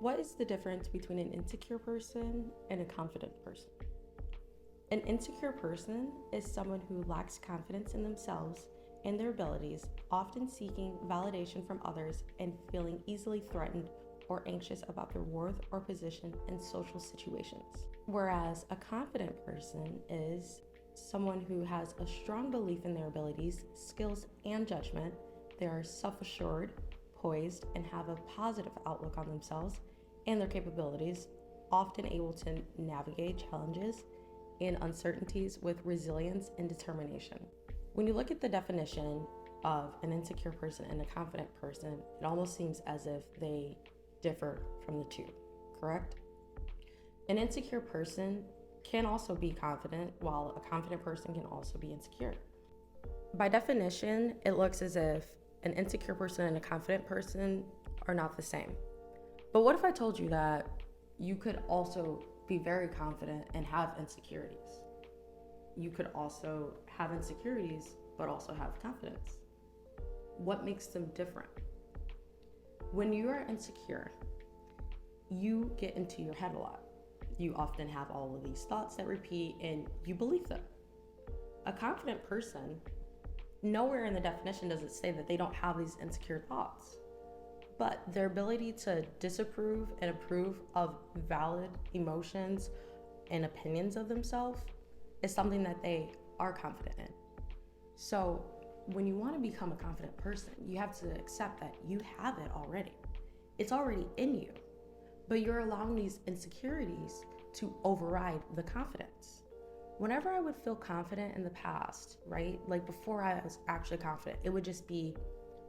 What is the difference between an insecure person and a confident person? An insecure person is someone who lacks confidence in themselves and their abilities, often seeking validation from others and feeling easily threatened or anxious about their worth or position in social situations. Whereas a confident person is someone who has a strong belief in their abilities, skills, and judgment. They are self-assured, poised, and have a positive outlook on themselves and their capabilities, often able to navigate challenges and uncertainties with resilience and determination. When you look at the definition of an insecure person and a confident person, it almost seems as if they differ from the two, correct? An insecure person can also be confident, while a confident person can also be insecure. By definition, it looks as if an insecure person and a confident person are not the same. But what if I told you that you could also be very confident and have insecurities? You could also have insecurities, but also have confidence. What makes them different? When you are insecure, you get into your head a lot. You often have all of these thoughts that repeat and you believe them. A confident person, nowhere in the definition does it say that they don't have these insecure thoughts, but their ability to disapprove and approve of valid emotions and opinions of themselves is something that they are confident in. So when you want to become a confident person, you have to accept that you have it already. It's already in you, but you're allowing these insecurities to override the confidence. Whenever I would feel confident in the past, right? Like before I was actually confident, it would just be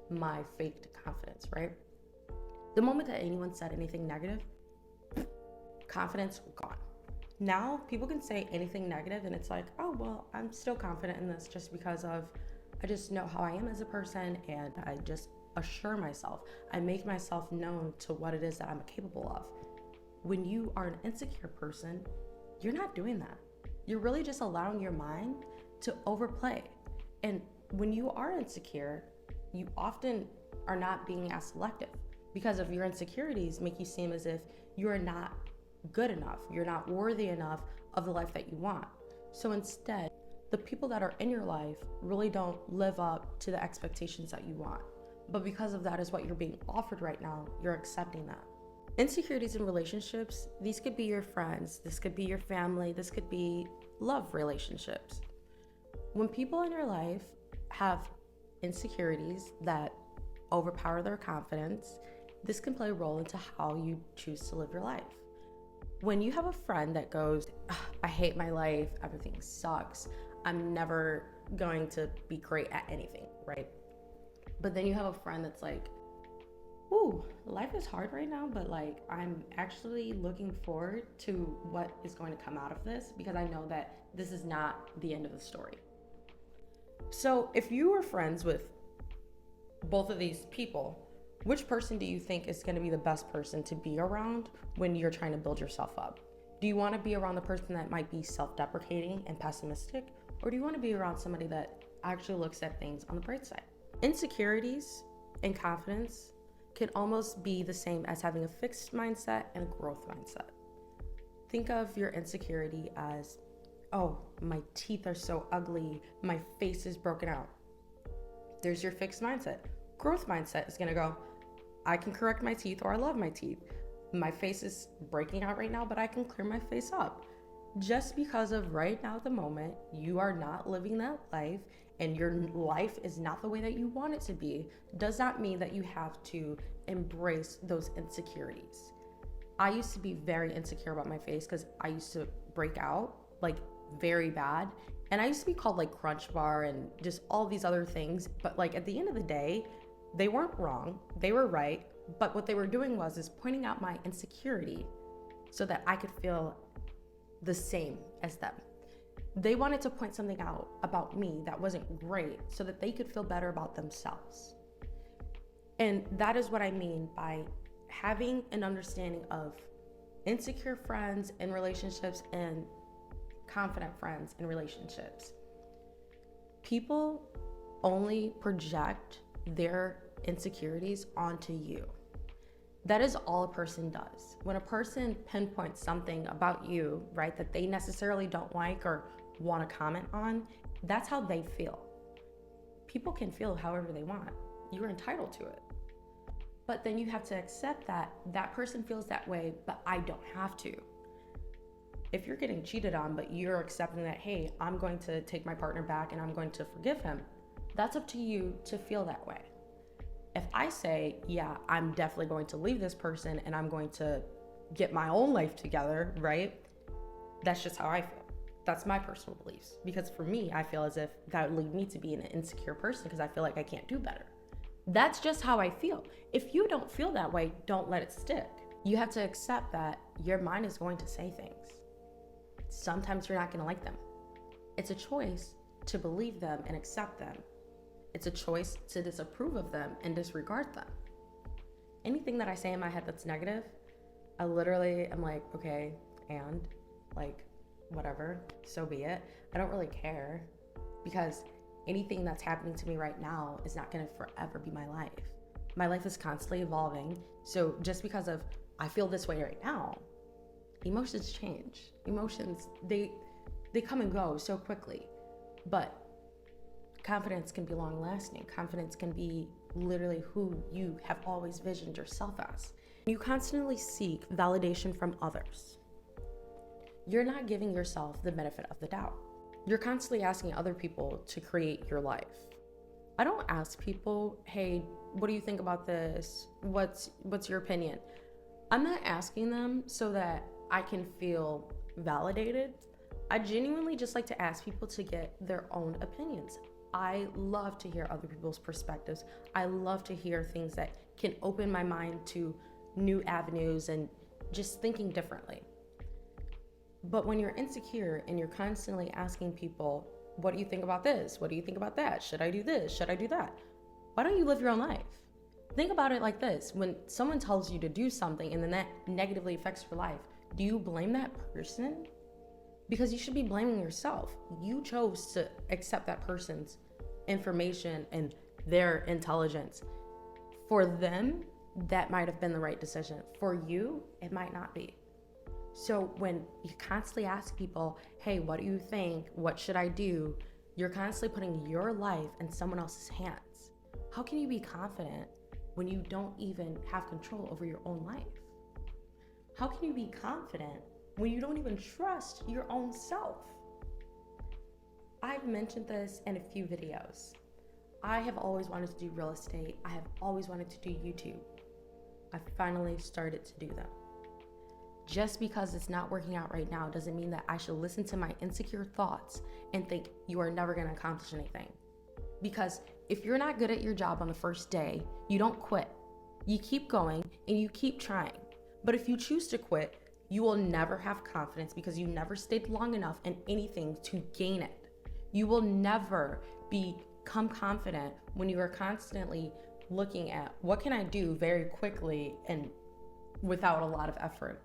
my faked confidence, right? The moment that anyone said anything negative, confidence gone. Now people can say anything negative and it's like, oh, well, I'm still confident in this just because of, I just know how I am as a person and I just assure myself. I make myself known to what it is that I'm capable of. When you are an insecure person, you're not doing that. You're really just allowing your mind to overplay. And when you are insecure, you often are not being as selective because of your insecurities make you seem as if you are not good enough. You're not worthy enough of the life that you want. So instead, the people that are in your life really don't live up to the expectations that you want. But because of that is what you're being offered right now, you're accepting that. Insecurities in relationships, these could be your friends, this could be your family, this could be love relationships. When people in your life have insecurities that overpower their confidence, this can play a role into how you choose to live your life. When you have a friend that goes, I hate my life, everything sucks, I'm never going to be great at anything, right? But then you have a friend that's like, ooh, life is hard right now, but like I'm actually looking forward to what is going to come out of this because I know that this is not the end of the story. So if you were friends with both of these people, which person do you think is going to be the best person to be around when you're trying to build yourself up? Do you want to be around the person that might be self-deprecating and pessimistic, or do you want to be around somebody that actually looks at things on the bright side? Insecurities and confidence can almost be the same as having a fixed mindset and a growth mindset. Think of your insecurity as, oh, my teeth are so ugly, my face is broken out. There's your fixed mindset. Growth mindset is gonna go, I can correct my teeth, or I love my teeth. My face is breaking out right now, but I can clear my face up. Just because of right now at the moment, you are not living that life and your life is not the way that you want it to be, does not mean that you have to embrace those insecurities. I used to be very insecure about my face because I used to break out like very bad. And I used to be called like crunch bar and just all these other things. But like at the end of the day, they weren't wrong, they were right. But what they were doing is pointing out my insecurity so that I could feel the same as them. They wanted to point something out about me that wasn't great so that they could feel better about themselves. And that is what I mean by having an understanding of insecure friends in relationships and confident friends in relationships. People only project their insecurities onto you. That is all a person does. When a person pinpoints something about you, right, that they necessarily don't like or want to comment on, that's how they feel. People can feel however they want. You're entitled to it. But then you have to accept that that person feels that way, but I don't have to. If you're getting cheated on, but you're accepting that, hey, I'm going to take my partner back and I'm going to forgive him, that's up to you to feel that way. If I say, yeah, I'm definitely going to leave this person and I'm going to get my own life together, right? That's just how I feel. That's my personal beliefs. Because for me, I feel as if that would lead me to be an insecure person because I feel like I can't do better. That's just how I feel. If you don't feel that way, don't let it stick. You have to accept that your mind is going to say things. Sometimes you're not going to like them. It's a choice to believe them and accept them. It's a choice to disapprove of them and disregard them. Anything that I say in my head that's negative, I literally am like, okay, and like, whatever, so be it. I don't really care because anything that's happening to me right now is not going to forever be my life. My life is constantly evolving. So just because of I feel this way right now, emotions change. Emotions, they come and go so quickly. But confidence can be long lasting. Confidence can be literally who you have always visioned yourself as. You constantly seek validation from others. You're not giving yourself the benefit of the doubt. You're constantly asking other people to create your life. I don't ask people, hey, what do you think about this? What's your opinion? I'm not asking them so that I can feel validated. I genuinely just like to ask people to get their own opinions. I love to hear other people's perspectives. I love to hear things that can open my mind to new avenues and just thinking differently. But when you're insecure and you're constantly asking people, what do you think about this? What do you think about that? Should I do this? Should I do that? Why don't you live your own life? Think about it like this. When someone tells you to do something and then that negatively affects your life, do you blame that person? Because you should be blaming yourself. You chose to accept that person's information and their intelligence. For them, that might have been the right decision. For you, it might not be. So when you constantly ask people, hey, what do you think? What should I do? You're constantly putting your life in someone else's hands. How can you be confident when you don't even have control over your own life? How can you be confident when you don't even trust your own self? I've mentioned this in a few videos. I have always wanted to do real estate. I have always wanted to do YouTube. I finally started to do them. Just because it's not working out right now doesn't mean that I should listen to my insecure thoughts and think you are never going to accomplish anything. Because if you're not good at your job on the first day, you don't quit. You keep going and you keep trying. But if you choose to quit, you will never have confidence because you never stayed long enough in anything to gain it. You will never become confident when you are constantly looking at what can I do very quickly and without a lot of effort.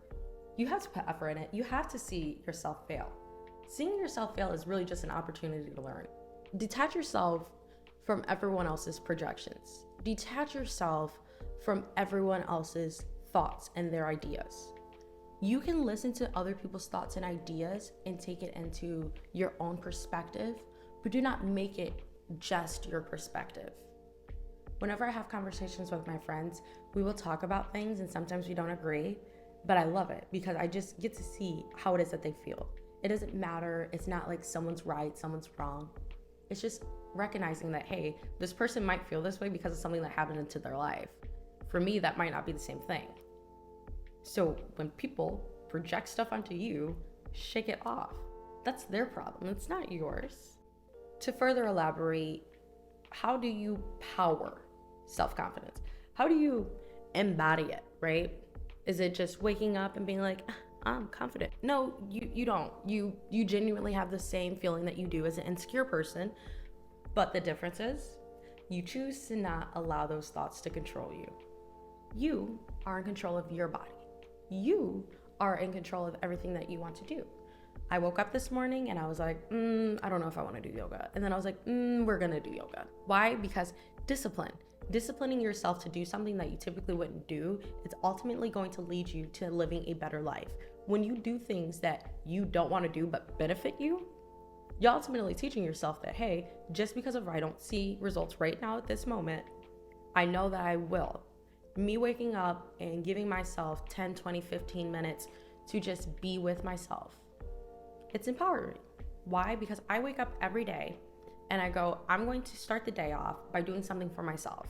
You have to put effort in it. You have to see yourself fail. Seeing yourself fail is really just an opportunity to learn. Detach yourself from everyone else's projections. Detach yourself from everyone else's thoughts and their ideas. You can listen to other people's thoughts and ideas and take it into your own perspective, but do not make it just your perspective. Whenever I have conversations with my friends, we will talk about things and sometimes we don't agree, but I love it because I just get to see how it is that they feel. It doesn't matter. It's not like someone's right, someone's wrong. It's just recognizing that, hey, this person might feel this way because of something that happened into their life. For me, that might not be the same thing. So when people project stuff onto you, shake it off. That's their problem. It's not yours. To further elaborate, how do you power self-confidence? How do you embody it, right? Is it just waking up and being like, I'm confident? No, you don't. You genuinely have the same feeling that you do as an insecure person, but the difference is you choose to not allow those thoughts to control you. You are in control of your body. You are in control of everything that you want to do. I woke up this morning and I was like, I don't know if I want to do yoga. And then I was like, we're going to do yoga. Why? Because discipline. Disciplining yourself to do something that you typically wouldn't do is ultimately going to lead you to living a better life. When you do things that you don't want to do but benefit you, you're ultimately teaching yourself that, hey, just because I don't see results right now at this moment, I know that I will. Me waking up and giving myself 10, 20, 15 minutes to just be with myself, it's empowering. Why? Because I wake up every day and I go, I'm going to start the day off by doing something for myself.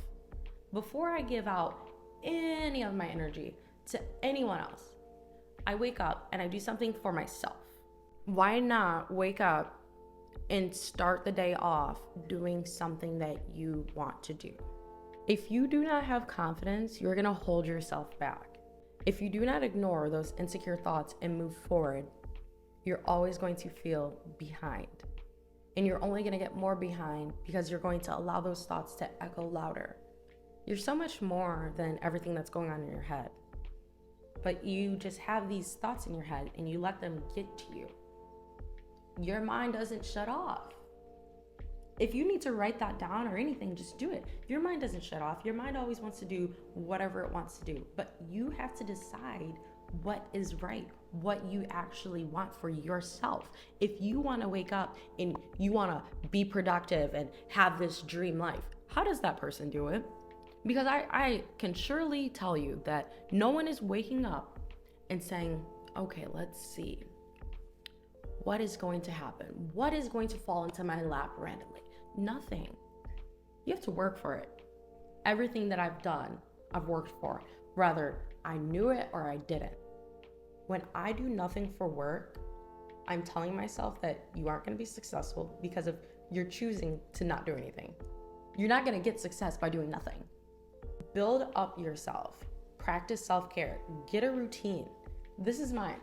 Before I give out any of my energy to anyone else, I wake up and I do something for myself. Why not wake up and start the day off doing something that you want to do? If you do not have confidence, you're gonna hold yourself back. If you do not ignore those insecure thoughts and move forward, you're always going to feel behind. And you're only gonna get more behind because you're going to allow those thoughts to echo louder. You're so much more than everything that's going on in your head. But you just have these thoughts in your head and you let them get to you. Your mind doesn't shut off. If you need to write that down or anything, just do it. Your mind doesn't shut off. Your mind always wants to do whatever it wants to do. But you have to decide what is right, what you actually want for yourself. If you want to wake up and you want to be productive and have this dream life, how does that person do it? Because I can surely tell you that no one is waking up and saying, okay, let's see. What is going to happen? What is going to fall into my lap randomly? Nothing. You have to work for it. Everything that I've done, I've worked for. Whether I knew it or I didn't. When I do nothing for work, I'm telling myself that you aren't going to be successful because of you're choosing to not do anything. You're not going to get success by doing nothing. Build up yourself. Practice self-care. Get a routine. This is mine.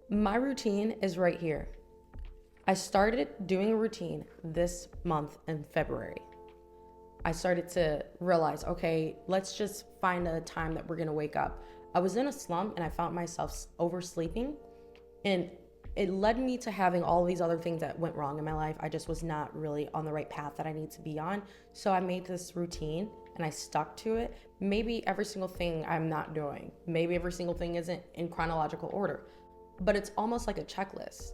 My routine is right here. I started doing a routine this month in February. I started to realize, okay, let's just find a time that we're gonna wake up. I was in a slump and I found myself oversleeping, and it led me to having all these other things that went wrong in my life. I just was not really on the right path that I need to be on. So I made this routine and I stuck to it. Maybe every single thing I'm not doing, maybe every single thing isn't in chronological order, but it's almost like a checklist.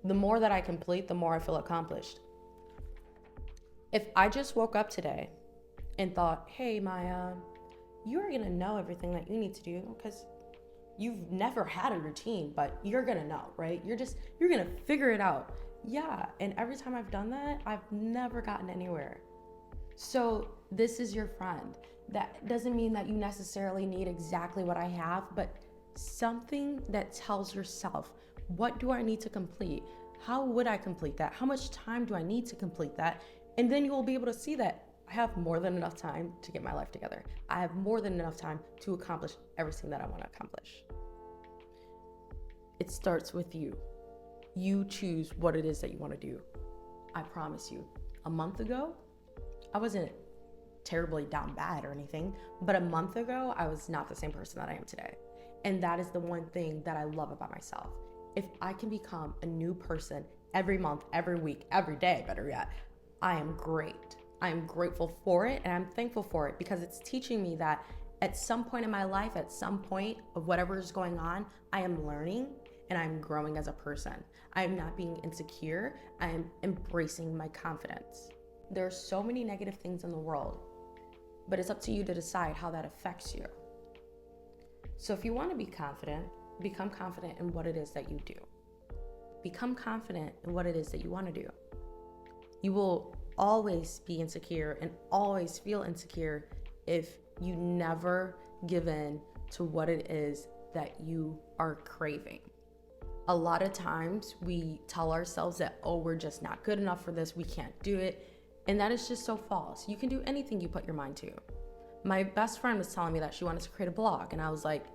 The more that I complete, the more I feel accomplished. If I just woke up today and thought, hey, Maya, you are gonna know everything that you need to do because you've never had a routine, but you're gonna know, right? You're gonna figure it out. Yeah, and every time I've done that, I've never gotten anywhere. So this is your friend. That doesn't mean that you necessarily need exactly what I have, but something that tells yourself, what do I need to complete? How would I complete that? How much time do I need to complete that? And then you will be able to see that I have more than enough time to get my life together. I have more than enough time to accomplish everything that I want to accomplish. It starts with you. You choose what it is that you want to do. I promise you, a month ago, I wasn't terribly down bad or anything, but a month ago, I was not the same person that I am today. And that is the one thing that I love about myself. If I can become a new person every month, every week, every day, better yet, I am great. I am grateful for it and I'm thankful for it because it's teaching me that at some point in my life, at some point of whatever is going on, I am learning and I'm growing as a person. I am not being insecure. I am embracing my confidence. There are so many negative things in the world, but it's up to you to decide how that affects you. So if you want to be confident, become confident in what it is that you do. Become confident in what it is that you want to do. You will always be insecure and always feel insecure if you never give in to what it is that you are craving. A lot of times we tell ourselves that, oh, we're just not good enough for this, we can't do it. And that is just so false. You can do anything you put your mind to. My best friend was telling me that she wanted to create a blog, and I was like,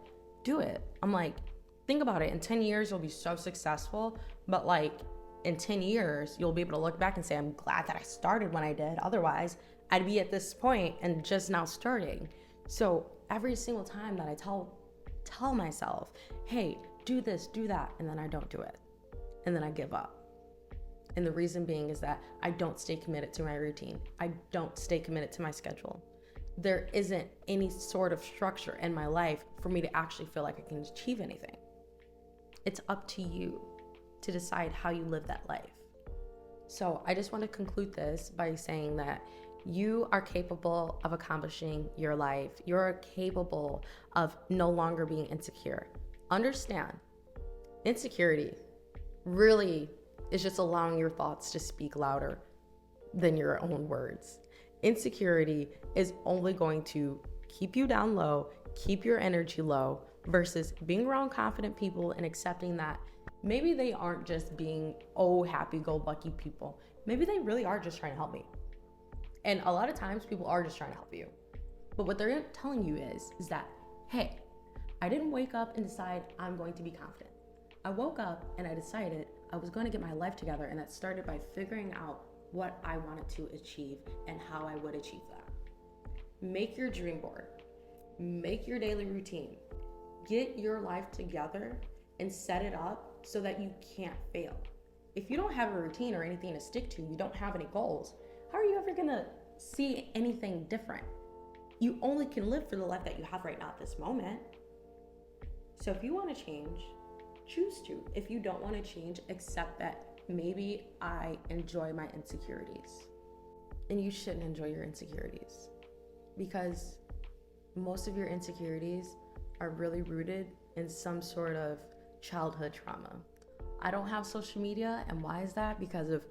do it. I'm like, think about it. In 10 years, you'll be so successful, but like in 10 years, you'll be able to look back and say, I'm glad that I started when I did. Otherwise, I'd be at this point and just now starting. So every single time that I tell myself, hey, do this, do that, and then I don't do it. And then I give up. And the reason being is that I don't stay committed to my routine. I don't stay committed to my schedule. There isn't any sort of structure in my life for me to actually feel like I can achieve anything. It's up to you to decide how you live that life. So I just want to conclude this by saying that you are capable of accomplishing your life. You're capable of no longer being insecure. Understand, insecurity really is just allowing your thoughts to speak louder than your own words. Insecurity is only going to keep you down low, keep your energy low, versus being around confident people and accepting that maybe they aren't just being happy-go-lucky people. Maybe they really are just trying to help me. And a lot of times people are just trying to help you. But what they're telling you is that, hey, I didn't wake up and decide I'm going to be confident. I woke up and I decided I was going to get my life together, and that started by figuring out what I wanted to achieve and how I would achieve that. Make your dream board. Make your daily routine. Get your life together and set it up so that you can't fail. If you don't have a routine or anything to stick to, you don't have any goals, how are you ever gonna see anything different? You only can live for the life that you have right now at this moment. So if you want to change, choose to. If you don't want to change, accept that maybe I enjoy my insecurities. And you shouldn't enjoy your insecurities, because most of your insecurities are really rooted in some sort of childhood trauma. I don't have social media, and why is that? Because of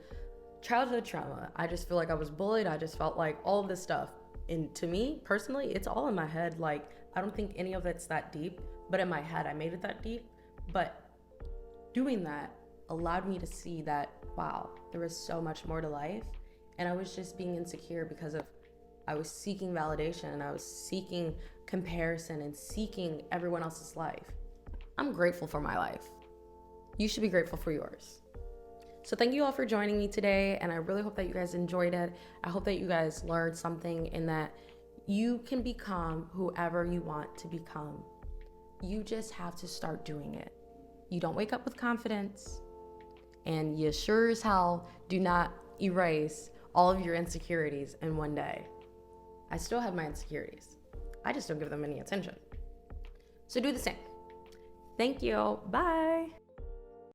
childhood trauma. I just feel like I was bullied. I just felt like all of this stuff. And to me, personally, it's all in my head. Like, I don't think any of it's that deep, but in my head, I made it that deep. But doing that allowed me to see that, wow, there was so much more to life. And I was just being insecure because I was seeking validation, and I was seeking comparison and seeking everyone else's life. I'm grateful for my life. You should be grateful for yours. So thank you all for joining me today, and I really hope that you guys enjoyed it. I hope that you guys learned something, and that you can become whoever you want to become. You just have to start doing it. You don't wake up with confidence, and you sure as hell do not erase all of your insecurities in one day. I still have my insecurities. I just don't give them any attention. So do the same. Thank you. Bye.